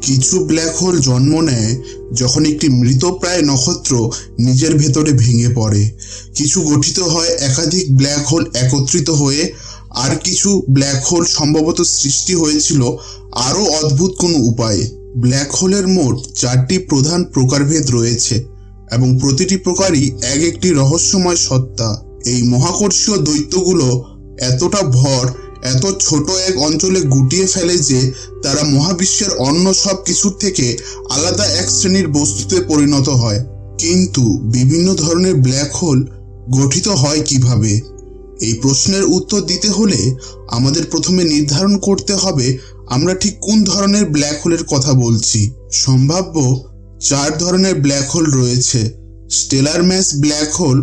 কিছু black hole জন্ম নেয় যখন একটি মৃতপ্রায় নক্ষত্র নিজের ভেতরে ভেঙে পড়ে। কিছু গঠিত হয় একাধিক ব্ল্যাক হোল একত্রিত হয়ে, আর কিছু ব্ল্যাক হোল সম্ভবত সৃষ্টি হয়েছিল আরও অদ্ভুত কোনো উপায়ে। ব্ল্যাক হোলের মোট 4টি প্রধান প্রকারভেদ রয়েছে এবং প্রতিটি প্রকারই এক একটি রহস্যময় সত্তা। এই মহাকর্ষীয় দৈত্যগুলো এতটা ভর এত ছোট এক অঞ্চলে গুটিয়ে ফেলে যে তারা মহাবিশ্বের অন্য সব কিছুর থেকে আলাদা এক শ্রেণীর বস্তুতে পরিণত হয়। কিন্তু বিভিন্ন ধরনের ব্ল্যাক হোল গঠিত হয় কিভাবে? এই প্রশ্নের উত্তর দিতে হলে আমাদের প্রথমে নির্ধারণ করতে হবে আমরা ঠিক কোন ধরনের ব্ল্যাক হোলের কথা বলছি। সম্ভাব্য 4 ধরনের ব্ল্যাক হোল রয়েছে: stellar mass black hole,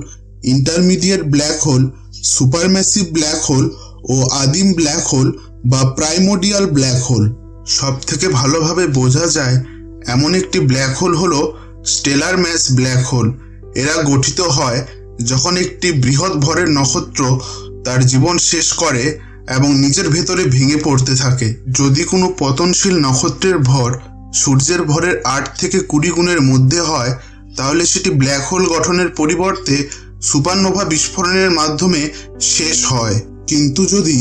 intermediate black hole, supermassive black hole ও আদিম ব্ল্যাক হোল বা প্রাইমোডিয়াল ব্ল্যাক হোল। সব থেকে ভালোভাবে বোঝা যায় এমন একটি ব্ল্যাক হোল হলো স্টেলার ম্যাস ব্ল্যাক হোল। এরা গঠিত হয় যখন একটি বৃহৎ ভরের নক্ষত্র তার জীবন শেষ করে এবং নিজের ভেতরে ভেঙে পড়তে থাকে। যদি কোনো পতনশীল নক্ষত্রের ভর সূর্যের ভরের 8 থেকে 20 গুণের মধ্যে হয়, তাহলে সেটি ব্ল্যাক হোল গঠনের পরিবর্তে সুপারনোভা বিস্ফোরণের মাধ্যমে শেষ হয়। কিন্তু যদি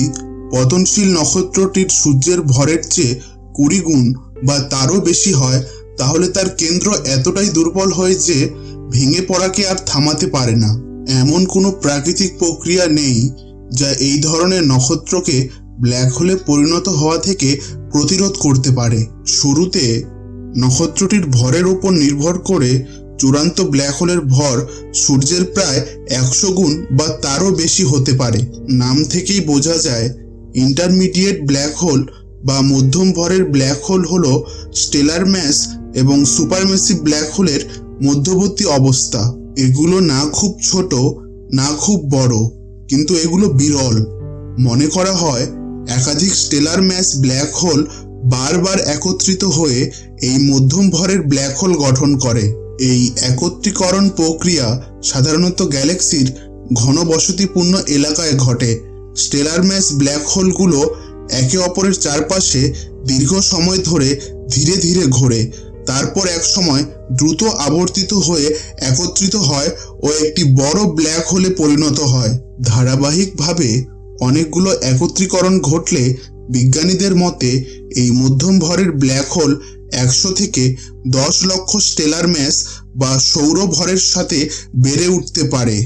পতনশীল নক্ষত্রটির সূর্যের ভরের চেয়ে 20 গুণ বা তারও বেশি হয়, তাহলে তার কেন্দ্র এতটাই দুর্বল হয় যে ভেঙে পড়াকে আর থামাতে পারে না। এমন কোনো প্রাকৃতিক প্রক্রিয়া নেই যা এই ধরনের নক্ষত্রকে ব্ল্যাক হোলে পরিণত হওয়া থেকে প্রতিরোধ করতে পারে। শুরুতে নক্ষত্রটির ভরের উপর নির্ভর করে চূড়ান্ত ব্ল্যাক হোলের ভর সূর্যের প্রায় 100 গুণ বা তারও বেশি হতে পারে। নাম থেকেই বোঝা যায় ইন্টারমিডিয়েট ব্ল্যাক হোল বা মধ্যম ভরের ব্ল্যাক হোল হলো স্টেলার ম্যাস এবং সুপারম্যাসিভ ব্ল্যাক হোলের মধ্যবর্তী অবস্থা। এগুলো না খুব ছোট না খুব বড়, কিন্তু এগুলো বিরল। মনে করা হয় একাধিক স্টেলার ম্যাস ব্ল্যাক হোল বারবার একত্রিত হয়ে এই মধ্যম ভরের ব্ল্যাক হোল গঠন করে। এই একত্রীকরণ প্রক্রিয়া সাধারণত গ্যালাক্সির ঘনবসতিপূর্ণ এলাকায় ঘটে। স্টেলার ম্যাস ব্ল্যাক হোলগুলো একে অপরের চারপাশে দীর্ঘ সময় ধরে ধীরে ধীরে ঘোরে, তারপর এক সময় দ্রুত আবর্তিত হয়ে একত্রিত হয় ও একটি বড় ব্ল্যাক হোলে পরিণত হয়। ধারাবাহিকভাবে অনেকগুলো একত্রীকরণ ঘটলে বিজ্ঞানীদের মতে এই মধ্যম ভরের ব্ল্যাক হোল 100 থেকে 10 লক্ষ স্টেলার ম্যাস বা সৌর ভরের সাথে বেড়ে উঠতে পারে।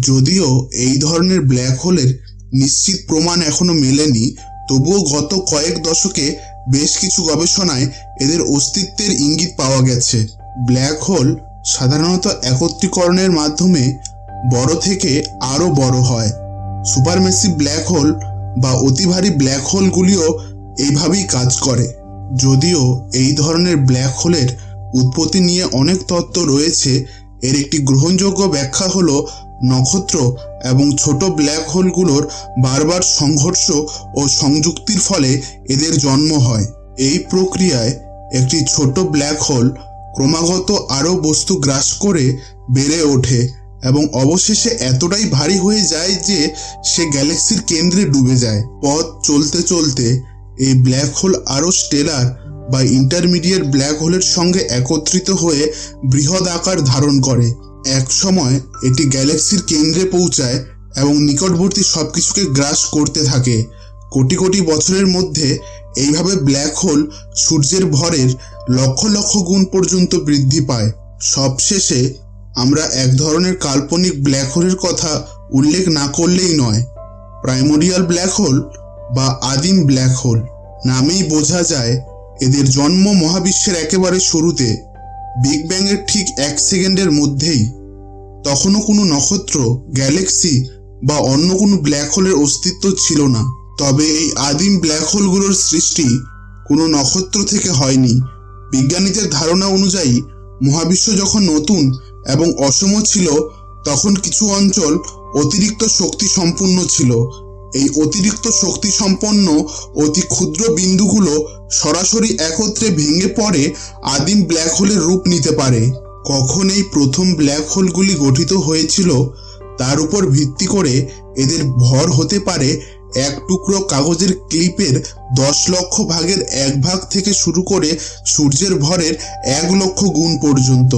যদিও এই ধরনের ব্ল্যাক হোলের নিশ্চিত প্রমাণ এখনো মেলেনি, তবুও গত কয়েক দশকে বেশ কিছু গবেষণায় এদের অস্তিত্বের ইঙ্গিত পাওয়া গেছে। ব্ল্যাক হোল সাধারণত একত্রীকরণের মাধ্যমে বড় থেকে আরও বড় হয়। সুপারম্যাসিভ ব্ল্যাক হোল বা অতি ভারী ব্ল্যাক হোলগুলিও এইভাবেই কাজ করে। যদিও এই ধরনের ব্ল্যাক হোলের উৎপত্তি নিয়ে অনেক তত্ত্ব রয়েছে, এর একটি গ্রহণযোগ্য ব্যাখ্যা হলো নক্ষত্র এবং ছোট ব্ল্যাক হোলগুলোর বারবার সংঘর্ষ ও সংযুক্তির ফলে এদের জন্ম হয়। এই প্রক্রিয়ায় একটি ছোট ব্ল্যাক হোল ক্রমাগত আরও বস্তু গ্রাস করে বেড়ে ওঠে এবং অবশেষে এতটাই ভারী হয়ে যায় যে সে গ্যালাক্সির কেন্দ্রে ডুবে যায়। পথ চলতে চলতে এই ব্ল্যাক হোল আরও স্টেলার বা ইন্টারমিডিয়েট ব্ল্যাক হোলের সঙ্গে একত্রিত হয়ে বৃহৎ আকার ধারণ করে। এক সময় এটি গ্যালাক্সির কেন্দ্রে পৌঁছায় এবং নিকটবর্তী সবকিছুকে গ্রাস করতে থাকে। কোটি কোটি বছরের মধ্যে এইভাবে ব্ল্যাক হোল সূর্যের ভরের লক্ষ লক্ষ গুণ পর্যন্ত বৃদ্ধি পায়। সবশেষে আমরা এক ধরনের কাল্পনিক ব্ল্যাক হোলের কথা উল্লেখ না করলেই নয়, প্রাইমোডিয়াল ব্ল্যাক হোল বা আদিম ব্ল্যাক হোল। নামেই বোঝা যায় এদের জন্ম মহাবিশ্বের একেবারে শুরুতে, বিগ ব্যাংয়ের ঠিক 1 সেকেন্ডের মধ্যেই। তখনও কোনো নক্ষত্র, গ্যালাক্সি বা অন্য কোনো ব্ল্যাক হোলের অস্তিত্ব ছিল না। তবে এই আদিম ব্ল্যাক হোলগুলোর সৃষ্টি কোনো নক্ষত্র থেকে হয়নি। বিজ্ঞানীদের ধারণা অনুযায়ী মহাবিশ্ব যখন নতুন এবং অসম ছিল, তখন কিছু অঞ্চল অতিরিক্ত শক্তি সম্পন্ন ছিল। এই অতিরিক্ত শক্তি সম্পন্ন অতি ক্ষুদ্র বিন্দুগুলো সরাসরি একত্রে ভেঙে পড়ে আদিম ব্ল্যাক হোলের রূপ নিতে পারে। কখন এই প্রথম ব্ল্যাক হোলগুলি গঠিত হয়েছিল তার উপর ভিত্তি করে এদের ভর হতে পারে এক টুকরো কাগজের ক্লিপের 10 লক্ষ ভাগের 1 ভাগ থেকে শুরু করে সূর্যের ভরের 1 লক্ষ গুণ পর্যন্ত।